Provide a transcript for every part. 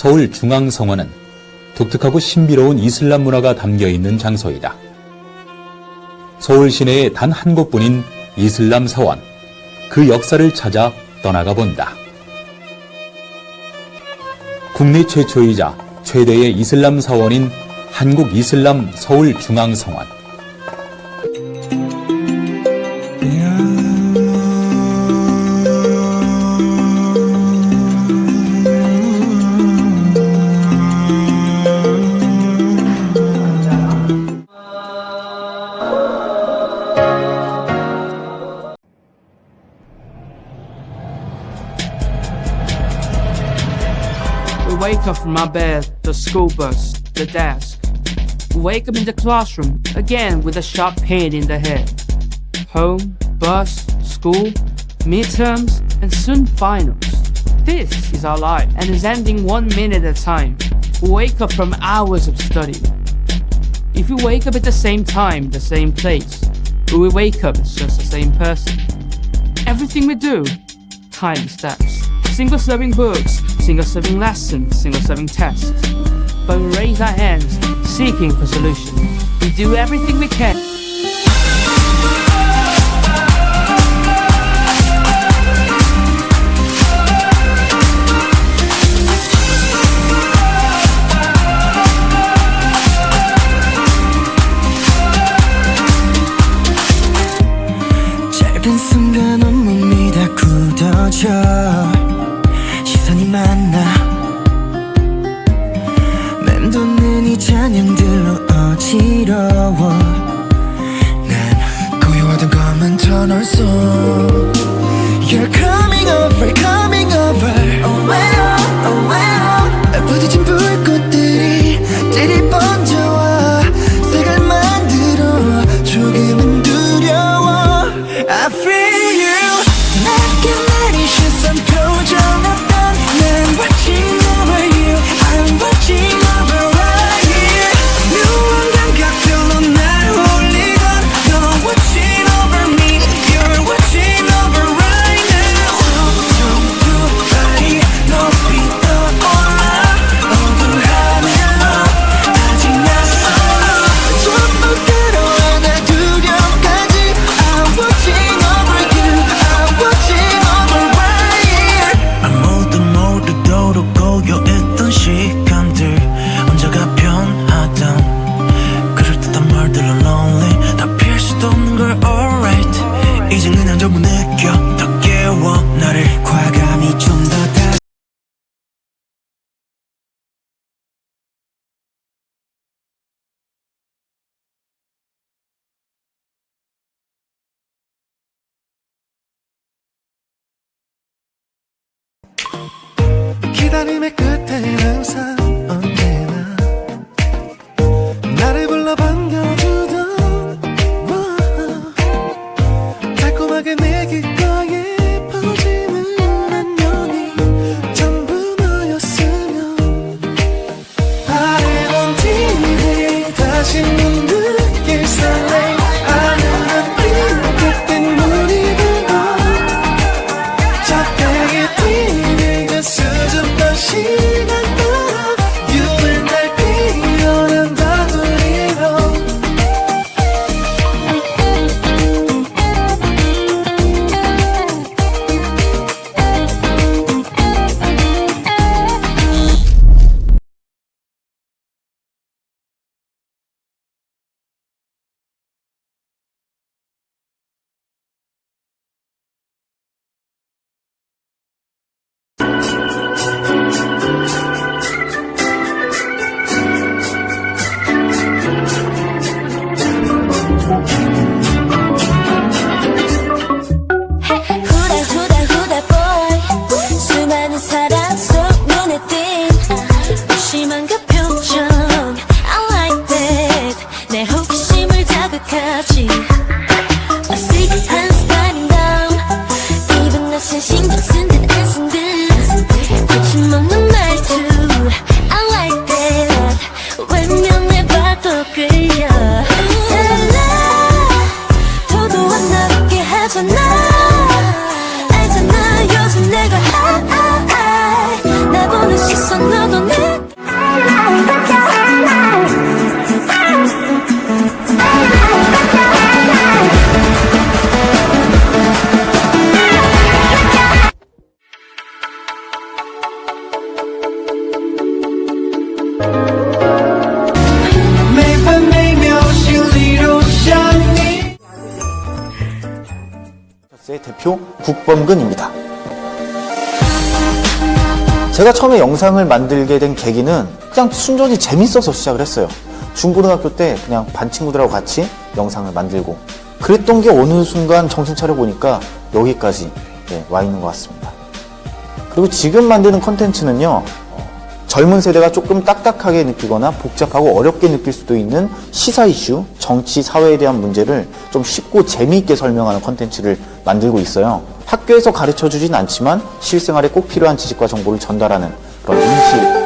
서울중앙성원은 독특하고 신비로운 이슬람 문화가 담겨있는 장소이다. 서울 시내에 단 한 곳뿐인 이슬람 사원, 그 역사를 찾아 떠나가 본다. 국내 최초이자 최대의 이슬람 사원인 한국이슬람 서울중앙성원. We wake up from our bed, the school bus, the desk. We wake up in the classroom, again with a sharp pain in the head. Home, bus, school, midterms, and soon finals. This is our life and is ending 1 minute at a time. We wake up from hours of study. If we wake up at the same time, the same place, we wake up as just the same person. Everything we do, time steps. Single-serving books, single-serving lessons, single-serving tests. But we raise our hands, seeking for solutions. We do everything we can. 짧은 순간 온몸이 다 굳어져 시선이 만나 맴도는 이 잔향들로 어지러워 난 고요하던 검은 터널 속 You're coming over, coming over Oh well, oh well 부딪힌 불꽃들이 들이번져와 색을 만들어 조금은 두려워 I feel you 나의 시선 표정 없던 난 watching over you I'm watching over right here 묘한 감각들로 날 홀리던 You're watching over me You're watching over right now 툭툭툭 발이 높이 떠올라 어두운 하늘로 아직 낯설어 전부 끌어안아 두려움까지 I'm watching over you I'm watching over right here 모두 고요했던 시간들 혼자가 변하던 그럴듯한 말들로 lonely 다 피할 수도 없는 걸 alright 이제 그냥 전부 느껴 더 깨워 나를 과감히 좀 더 다시 기다림의 끝엔 항상 언제나 나를 불러 반겨주던 달콤하게 내 귓가에 퍼지는 안녕이 전부 너였으면 아래온 뒤에 다시 못 느낄 설레 아는 눈빛 그땐 눈이 들고 적당히 뛰는 그 수줍던 시간 따라 있어 나도 내每分每秒心里都想你。 의 대표 국범근입니다. 제가 처음에 영상을 만들게 된 계기는 그냥 순전히 재밌어서 시작을 했어요. 중고등학교 때 그냥 반 친구들하고 같이 영상을 만들고 그랬던 게 어느 순간 정신 차려 보니까 여기까지 와 있는 것 같습니다. 그리고 지금 만드는 컨텐츠는요, 젊은 세대가 조금 딱딱하게 느끼거나 복잡하고 어렵게 느낄 수도 있는 시사 이슈, 정치, 사회에 대한 문제를 좀 쉽고 재미있게 설명하는 컨텐츠를 만들고 있어요. 학교에서 가르쳐 주진 않지만 실생활에 꼭 필요한 지식과 정보를 전달하는 그런 인식.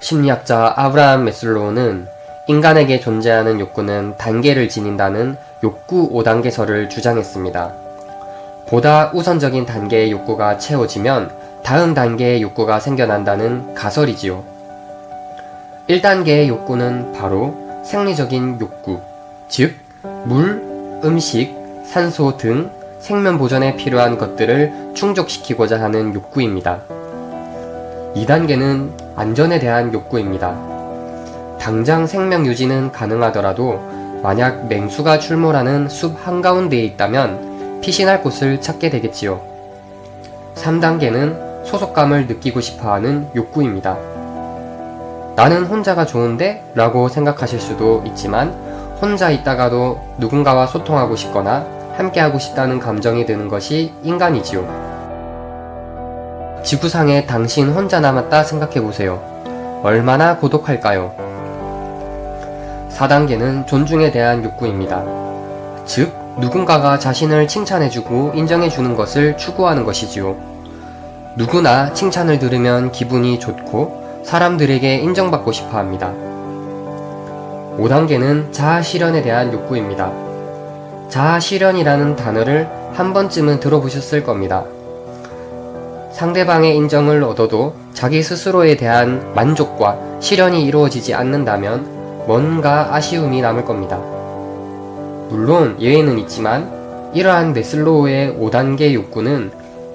심리학자 아브라함 매슬로우는 인간에게 존재하는 욕구는 단계를 지닌다는 욕구 5단계설을 주장했습니다. 보다 우선적인 단계의 욕구가 채워지면 다음 단계의 욕구가 생겨난다는 가설이지요. 1단계의 욕구는 바로 생리적인 욕구, 즉 물, 음식, 산소 등 생명 보존에 필요한 것들을 충족시키고자 하는 욕구입니다. 2단계는 안전에 대한 욕구입니다. 당장 생명 유지는 가능하더라도 만약 맹수가 출몰하는 숲 한가운데에 있다면 피신할 곳을 찾게 되겠지요. 3단계는 소속감을 느끼고 싶어하는 욕구입니다. 나는 혼자가 좋은데? 라고 생각하실 수도 있지만 혼자 있다가도 누군가와 소통하고 싶거나 함께하고 싶다는 감정이 드는 것이 인간이지요. 지구상에 당신 혼자 남았다 생각해보세요. 얼마나 고독할까요? 4단계는 존중에 대한 욕구입니다. 즉, 누군가가 자신을 칭찬해주고 인정해주는 것을 추구하는 것이지요. 누구나 칭찬을 들으면 기분이 좋고 사람들에게 인정받고 싶어 합니다. 5단계는 자아실현에 대한 욕구입니다. 자아실현이라는 단어를 한 번쯤은 들어보셨을 겁니다. 상대방의 인정을 얻어도 자기 스스로에 대한 만족과 실현이 이루어지지 않는다면 뭔가 아쉬움이 남을 겁니다. 물론 예외는 있지만 이러한 매슬로우의 5단계 욕구는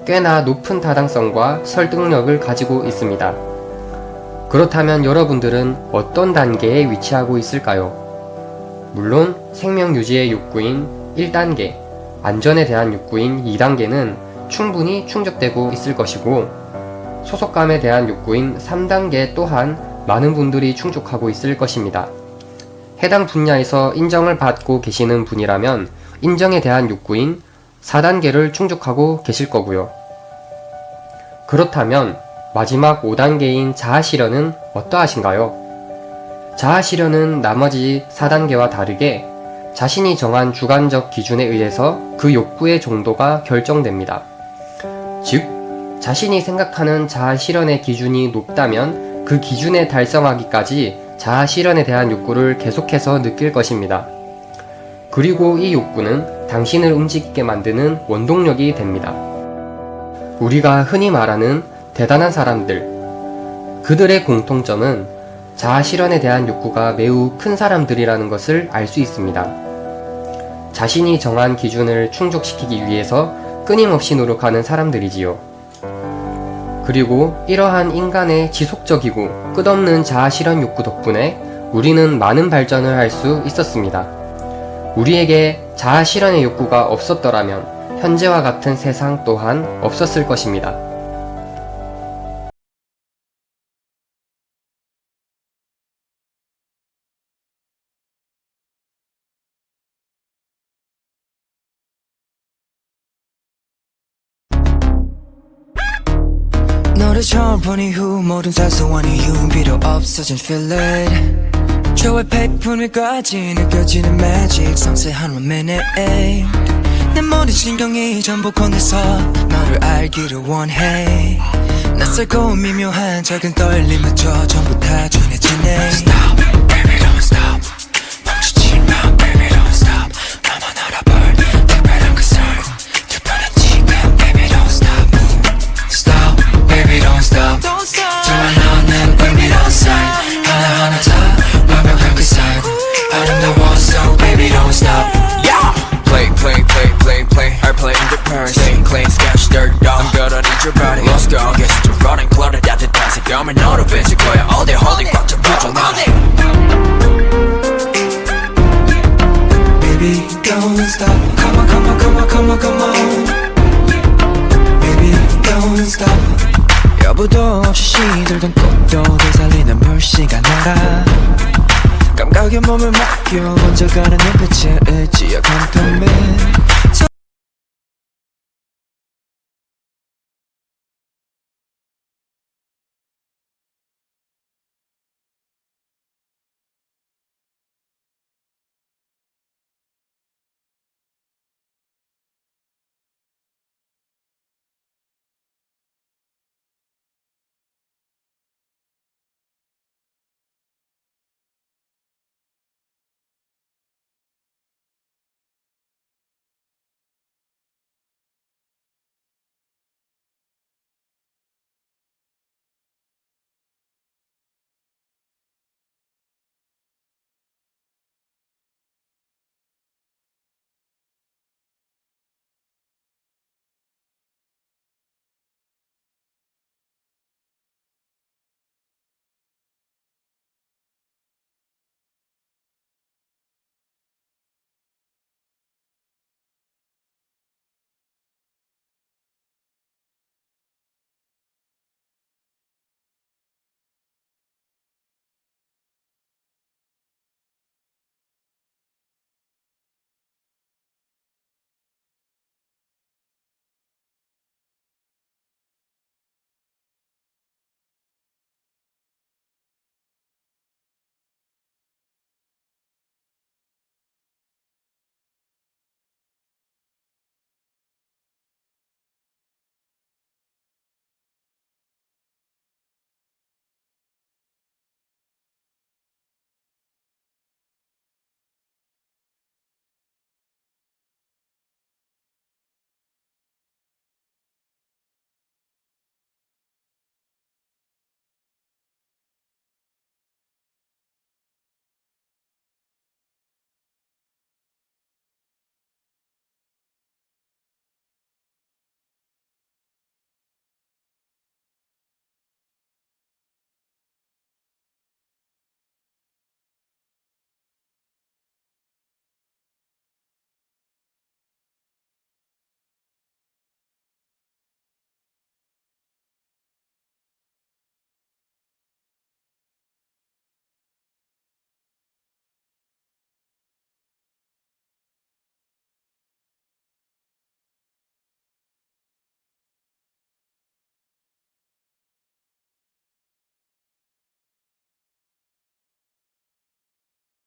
꽤나 높은 타당성과 설득력을 가지고 있습니다. 그렇다면 여러분들은 어떤 단계에 위치하고 있을까요? 물론 생명 유지의 욕구인 1단계, 안전에 대한 욕구인 2단계는 충분히 충족되고 있을 것이고 소속감에 대한 욕구인 3단계 또한 많은 분들이 충족하고 있을 것입니다. 해당 분야에서 인정을 받고 계시는 분이라면 인정에 대한 욕구인 4단계를 충족하고 계실 거고요. 그렇다면 마지막 5단계인 자아실현은 어떠하신가요? 자아실현은 나머지 4단계와 다르게 자신이 정한 주관적 기준에 의해서 그 욕구의 정도가 결정됩니다. 즉, 자신이 생각하는 자아실현의 기준이 높다면 그 기준에 달성하기까지 자아실현에 대한 욕구를 계속해서 느낄 것입니다. 그리고 이 욕구는 당신을 움직이게 만드는 원동력이 됩니다. 우리가 흔히 말하는 대단한 사람들, 그들의 공통점은 자아실현에 대한 욕구가 매우 큰 사람들이라는 것을 알 수 있습니다. 자신이 정한 기준을 충족시키기 위해서 끊임없이 노력하는 사람들이지요. 그리고 이러한 인간의 지속적이고 끝없는 자아실현 욕구 덕분에 우리는 많은 발전을 할 수 있었습니다. 우리에게 자아실현의 욕구가 없었더라면 현재와 같은 세상 또한 없었을 것입니다. 너를 처음 본 이후 모든 사소한 이유 필요 없어진 feeling 저의 백분위까지 느껴지는 magic 섬세한 1 minute 내 모든 신경이 전부 건네서 너를 알기를 원해 낯설고 미묘한 작은 떨림마저 전부 다 전해지네 Stop, baby don't stop 멈추지 마, baby don't stop 너만 알아볼 특별한 그 sound 특별한 지금, baby don't stop Stop, baby don't stop 정말 너는 bring me outside 하나하나 다 완벽한 그 sign 아름다워 so baby don't stop Play, play, play, play, play. I play in the purse. Stay clean, sketch dirt dog. I'm gonna need your body. Let's go, get to running, cluttered at the dance. I'm in auto bitch, 거야 all day holding 꽉 잡아줘 나는. Baby don't stop Come on, come on, come on, come on, come on Baby don't stop 여부도 없이 시들던 꽃도 되살리는 물시간 나라 감각에 몸을 맡겨 먼저 가는 눈빛에 의지와 컨트롤